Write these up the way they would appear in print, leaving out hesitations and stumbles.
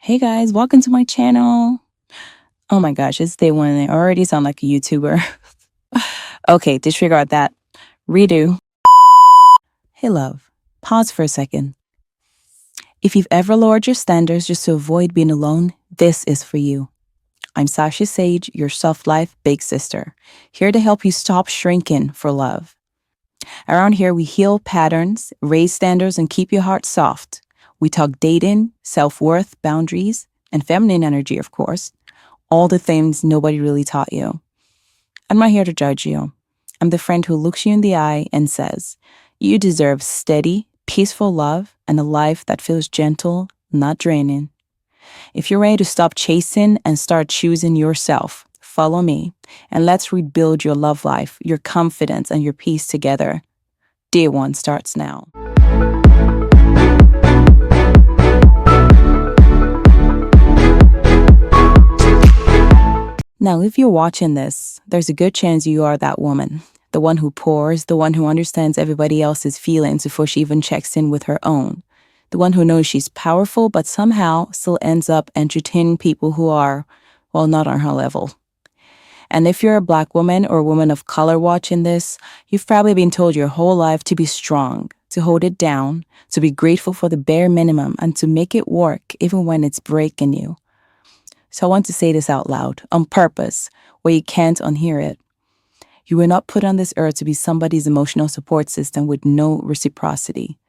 Hey guys, welcome to my channel. Oh my gosh, it's day one and I already sound like a YouTuber. Okay, disregard that. Redo. Hey love, pause for a second. If you've ever lowered your standards just to avoid being alone, this is for you. I'm Sasha Sage, your soft life big sister, here to help you stop shrinking for love. Around here, we heal patterns, raise standards, and keep your heart soft. We talk dating, self-worth, boundaries, and feminine energy, of course. All the things nobody really taught you. I'm not here to judge you. I'm the friend who looks you in the eye and says, you deserve steady, peaceful love and a life that feels gentle, not draining. If you're ready to stop chasing and start choosing yourself, follow me and let's rebuild your love life, your confidence, and your peace together. Day one starts now. Now, if you're watching this, there's a good chance you are that woman. The one who pours, the one who understands everybody else's feelings before she even checks in with her own. The one who knows she's powerful but somehow still ends up entertaining people who are, well, not on her level. And if you're a Black woman or a woman of color watching this, you've probably been told your whole life to be strong, to hold it down, to be grateful for the bare minimum, and to make it work even when it's breaking you. So I want to say this out loud, on purpose, where you can't unhear it. You were not put on this earth to be somebody's emotional support system with no reciprocity.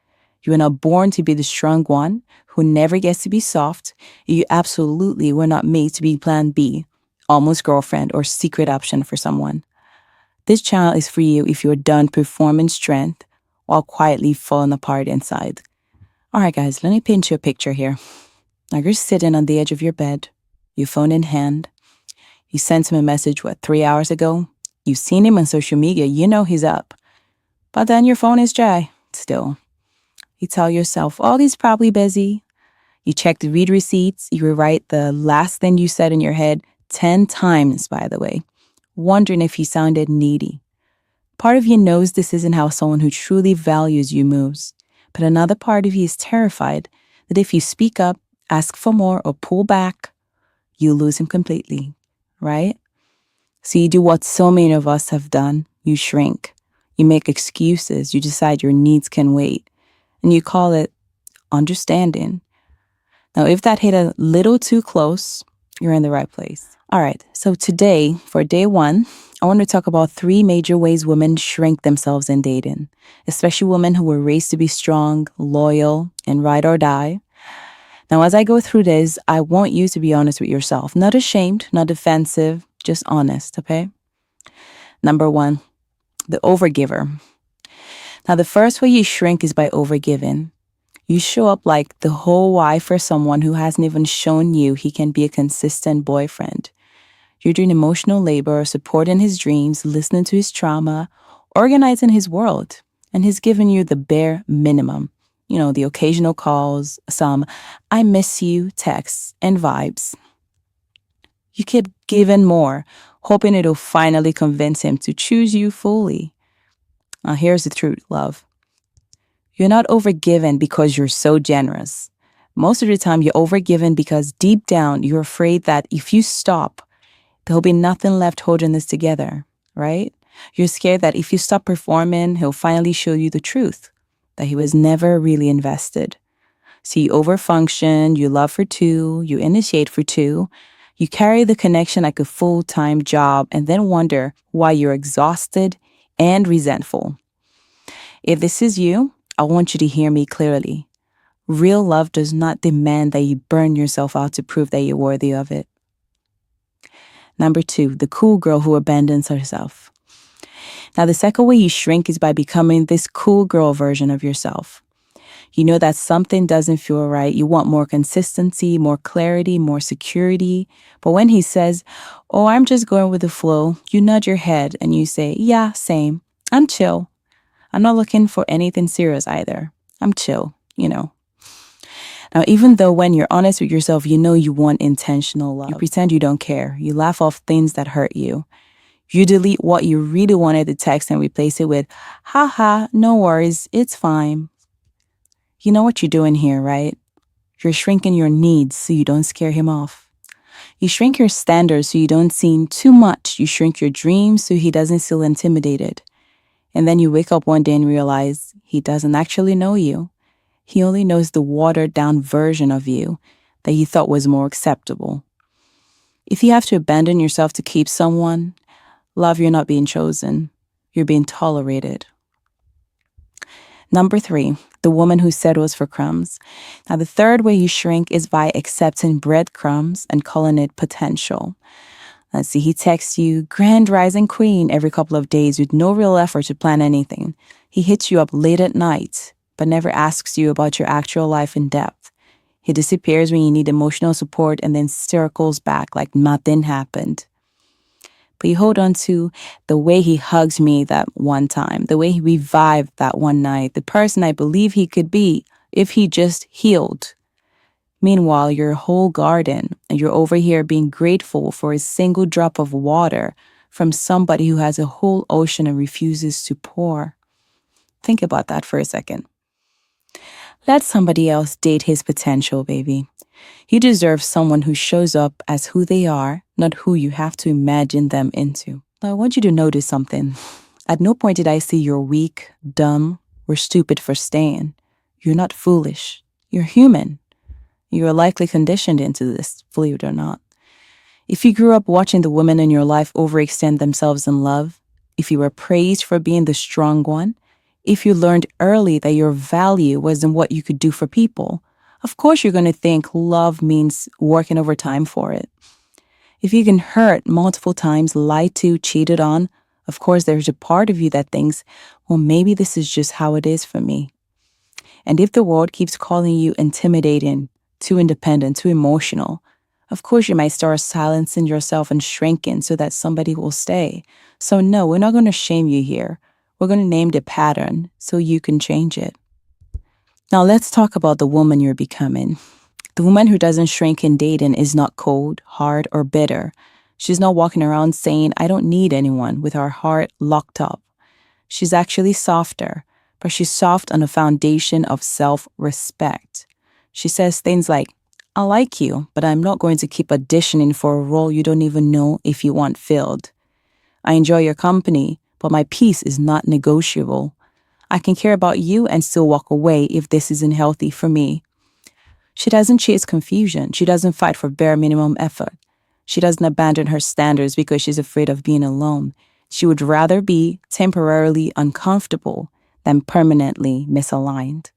You were not born to be the strong one who never gets to be soft. You absolutely were not made to be plan B, almost girlfriend, or secret option for someone. This channel is for you if you're done performing strength while quietly falling apart inside. All right, guys, let me paint you a picture here. Now you're sitting on the edge of your bed, your phone in hand. You sent him a message, 3 hours ago? You've seen him on social media, you know he's up. But then your phone is dry, still. You tell yourself, oh, he's probably busy. You check the read receipts, you rewrite the last thing you said in your head 10 times, by the way, wondering if he sounded needy. Part of you knows this isn't how someone who truly values you moves. But another part of you is terrified that if you speak up, ask for more, or pull back, you lose him completely, right? So you do what so many of us have done. You shrink. You make excuses. You decide your needs can wait. And you call it understanding. Now, if that hit a little too close, you're in the right place. All right, so today, for day one, I want to talk about 3 major ways women shrink themselves in dating, especially women who were raised to be strong, loyal, and ride or die. Now, as I go through this, I want you to be honest with yourself. Not ashamed, not defensive, just honest, okay? Number 1, the overgiver. Now, the first way you shrink is by overgiving. You show up like the whole wife for someone who hasn't even shown you he can be a consistent boyfriend. You're doing emotional labor, supporting his dreams, listening to his trauma, organizing his world, and he's giving you the bare minimum. You know, the occasional calls, some I miss you texts, and vibes. You keep giving more, hoping it'll finally convince him to choose you fully. Now, here's the truth, love. You're not overgiven because you're so generous. Most of the time, you're overgiven because deep down, you're afraid that if you stop, there'll be nothing left holding this together, right? You're scared that if you stop performing, he'll finally show you the truth, that he was never really invested. So you overfunction, you love for 2, you initiate for 2, you carry the connection like a full-time job and then wonder why you're exhausted and resentful. If this is you, I want you to hear me clearly. Real love does not demand that you burn yourself out to prove that you're worthy of it. Number 2, the cool girl who abandons herself. Now, the second way you shrink is by becoming this cool girl version of yourself. You know that something doesn't feel right. You want more consistency, more clarity, more security. But when he says, oh, I'm just going with the flow, you nod your head and you say, yeah, same. I'm chill. I'm not looking for anything serious either. I'm chill, you know. Now, even though when you're honest with yourself, you know you want intentional love. You pretend you don't care. You laugh off things that hurt you. You delete what you really wanted to text and replace it with, haha, no worries, it's fine. You know what you're doing here, right? You're shrinking your needs so you don't scare him off. You shrink your standards so you don't seem too much. You shrink your dreams so he doesn't feel intimidated. And then you wake up one day and realize he doesn't actually know you. He only knows the watered down version of you that he thought was more acceptable. If you have to abandon yourself to keep someone, love, you're not being chosen. You're being tolerated. Number 3, the woman who settles for crumbs. Now, the third way you shrink is by accepting breadcrumbs and calling it potential. Let's see, he texts you, "Grand Rising Queen," every couple of days with no real effort to plan anything. He hits you up late at night, but never asks you about your actual life in depth. He disappears when you need emotional support and then circles back like nothing happened. But you hold on to the way he hugs me that one time, the way he revived that one night, the person I believe he could be if he just healed. Meanwhile, your whole garden, and you're over here being grateful for a single drop of water from somebody who has a whole ocean and refuses to pour. Think about that for a second. Let somebody else date his potential, baby. You deserve someone who shows up as who they are, not who you have to imagine them into. Now, I want you to notice something. At no point did I say you're weak, dumb, or stupid for staying. You're not foolish. You're human. You are likely conditioned into this, believe it or not. If you grew up watching the women in your life overextend themselves in love, if you were praised for being the strong one, if you learned early that your value was in what you could do for people, of course you're going to think love means working overtime for it. If you've been hurt multiple times, lied to, cheated on, of course there's a part of you that thinks, well, maybe this is just how it is for me. And if the world keeps calling you intimidating, too independent, too emotional, of course you might start silencing yourself and shrinking so that somebody will stay. So no, we're not going to shame you here. We're going to name the pattern so you can change it. Now let's talk about the woman you're becoming. The woman who doesn't shrink in dating is not cold, hard, or bitter. She's not walking around saying, "I don't need anyone," with her heart locked up. She's actually softer, but she's soft on a foundation of self-respect. She says things like, "I like you, but I'm not going to keep auditioning for a role you don't even know if you want filled. I enjoy your company, but my peace is not negotiable. I can care about you and still walk away if this isn't healthy for me." She doesn't chase confusion. She doesn't fight for bare minimum effort. She doesn't abandon her standards because she's afraid of being alone. She would rather be temporarily uncomfortable than permanently misaligned.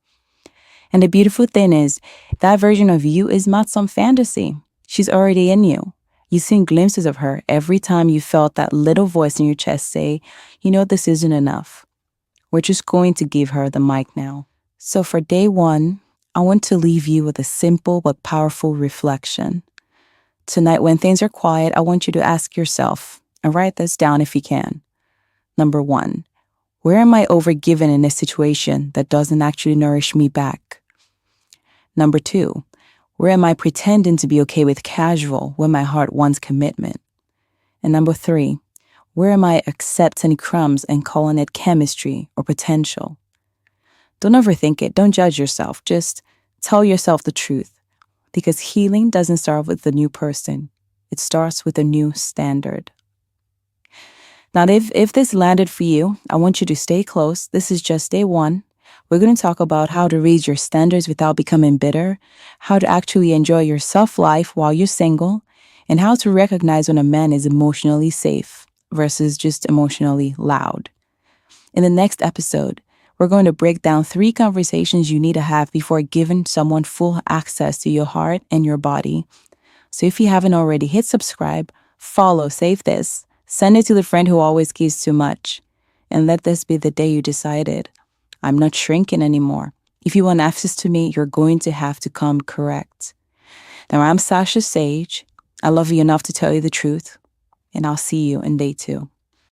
And the beautiful thing is, that version of you is not some fantasy. She's already in you. You've seen glimpses of her every time you felt that little voice in your chest say, this isn't enough. We're just going to give her the mic now. So for day 1, I want to leave you with a simple but powerful reflection. Tonight, when things are quiet, I want you to ask yourself, and write this down if you can. Number 1, where am I overgiven in a situation that doesn't actually nourish me back? Number 2, where am I pretending to be okay with casual when my heart wants commitment? And number 3, where am I accepting crumbs and calling it chemistry or potential? Don't overthink it. Don't judge yourself. Just tell yourself the truth. Because healing doesn't start with a new person. It starts with a new standard. Now, if this landed for you, I want you to stay close. This is just day 1. We're going to talk about how to raise your standards without becoming bitter, how to actually enjoy your self-life while you're single, and how to recognize when a man is emotionally safe versus just emotionally loud. In the next episode, we're going to break down 3 conversations you need to have before giving someone full access to your heart and your body. So if you haven't already, hit subscribe, follow, save this, send it to the friend who always gives too much, and let this be the day you decided, I'm not shrinking anymore. If you want access to me, you're going to have to come correct. Now, I'm Sasha Sage. I love you enough to tell you the truth, and I'll see you in day 2.